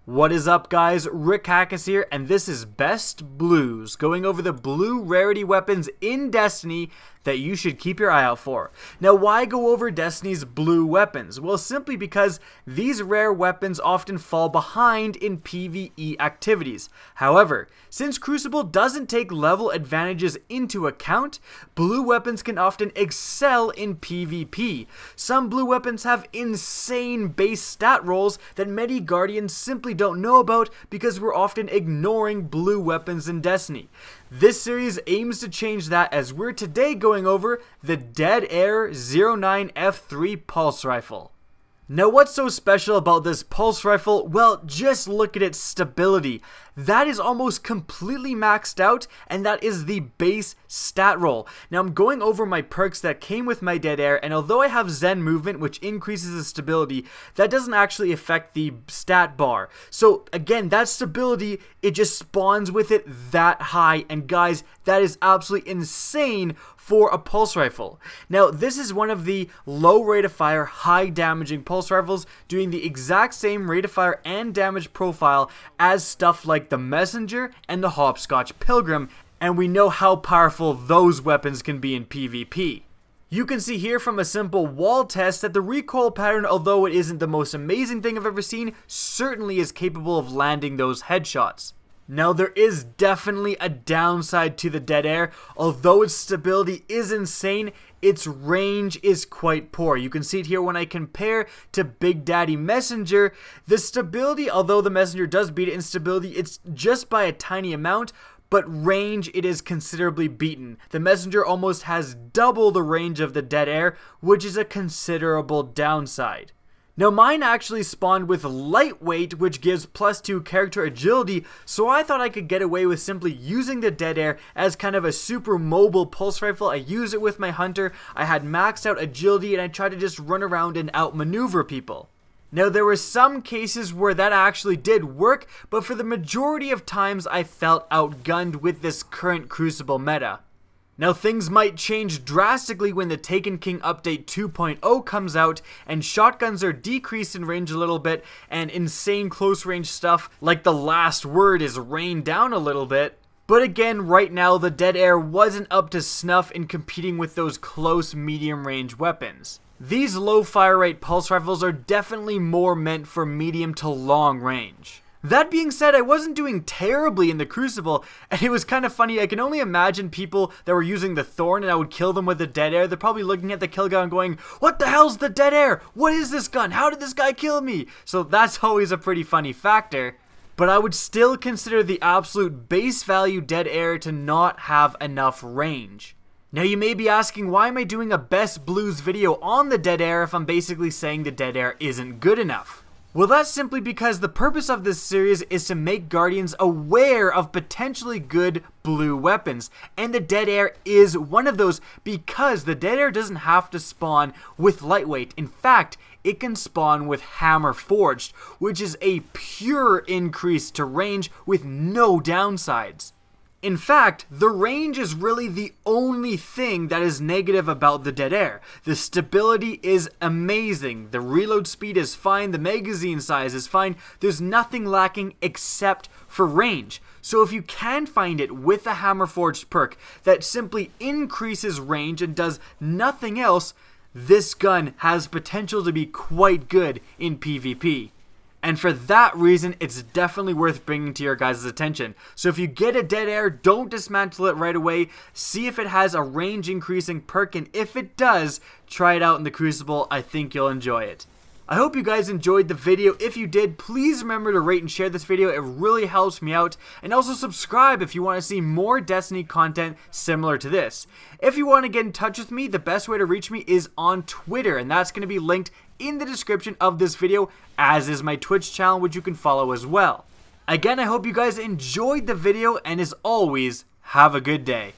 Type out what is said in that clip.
What is up, guys? Rick Hackus here, and this is Best Blues, going over the blue rarity weapons in Destiny that you should keep your eye out for. Now, why go over Destiny's blue weapons? Well, simply because these rare weapons often fall behind in PvE activities. However, since Crucible doesn't take level advantages into account, blue weapons can often excel in PvP. Some blue weapons have insane base stat rolls that many Guardians simply don't know about because we're often ignoring blue weapons in Destiny. This series aims to change that, as we're today going over the Dead Air 09F3 Pulse Rifle. Now, what's so special about this pulse rifle? Well, just look at its stability. That is almost completely maxed out, and that is the base stat roll. Now, I'm going over my perks that came with my Dead Air, and although I have Zen movement, which increases the stability, that doesn't actually affect the stat bar. So again, that stability, it just spawns with it that high, and guys, that is absolutely insane for a pulse rifle. Now, this is one of the low rate of fire, high damaging pulse rifles, doing the exact same rate of fire and damage profile as stuff like the Messenger and the Hopscotch Pilgrim, and we know how powerful those weapons can be in PvP. You can see here from a simple wall test that the recoil pattern, although it isn't the most amazing thing I've ever seen, certainly is capable of landing those headshots. Now, there is definitely a downside to the Dead Air. Although its stability is insane, its range is quite poor. You can see it here when I compare to Big Daddy Messenger. The stability, although the Messenger does beat it in stability, it's just by a tiny amount, but range, it is considerably beaten. The Messenger almost has double the range of the Dead Air, which is a considerable downside. Now, mine actually spawned with lightweight, which gives +2 character agility, so I thought I could get away with simply using the Dead Air as kind of a super mobile pulse rifle. I used it with my Hunter, I had maxed out agility, and I tried to just run around and outmaneuver people. Now, there were some cases where that actually did work, but for the majority of times I felt outgunned with this current Crucible meta. Now, things might change drastically when the Taken King Update 2.0 comes out and shotguns are decreased in range a little bit and insane close range stuff like the Last Word is rained down a little bit. But again, right now the Dead Air wasn't up to snuff in competing with those close medium range weapons. These low fire rate pulse rifles are definitely more meant for medium to long range. That being said, I wasn't doing terribly in the Crucible, and it was kind of funny. I can only imagine people that were using the Thorn and I would kill them with the Dead Air. They're probably looking at the kill gun going, "What the hell's the Dead Air? What is this gun? How did this guy kill me?" So that's always a pretty funny factor. But I would still consider the absolute base value Dead Air to not have enough range. Now, you may be asking, why am I doing a Best Blues video on the Dead Air if I'm basically saying the Dead Air isn't good enough? Well, that's simply because the purpose of this series is to make Guardians aware of potentially good blue weapons, and the Dead Air is one of those because the Dead Air doesn't have to spawn with lightweight. In fact, it can spawn with hammer forged, which is a pure increase to range with no downsides. In fact, the range is really the only thing that is negative about the Dead Air. The stability is amazing, the reload speed is fine, the magazine size is fine, there's nothing lacking except for range. So if you can find it with a Hammer Forged perk that simply increases range and does nothing else, this gun has potential to be quite good in PvP. And for that reason, it's definitely worth bringing to your guys' attention. So if you get a Dead Air, don't dismantle it right away. See if it has a range increasing perk, and if it does, try it out in the Crucible. I think you'll enjoy it. I hope you guys enjoyed the video. If you did, please remember to rate and share this video. It really helps me out. And also subscribe if you want to see more Destiny content similar to this. If you want to get in touch with me, the best way to reach me is on Twitter, and that's going to be linked in the description of this video, as is my Twitch channel, which you can follow as well. Again, I hope you guys enjoyed the video, and as always, have a good day.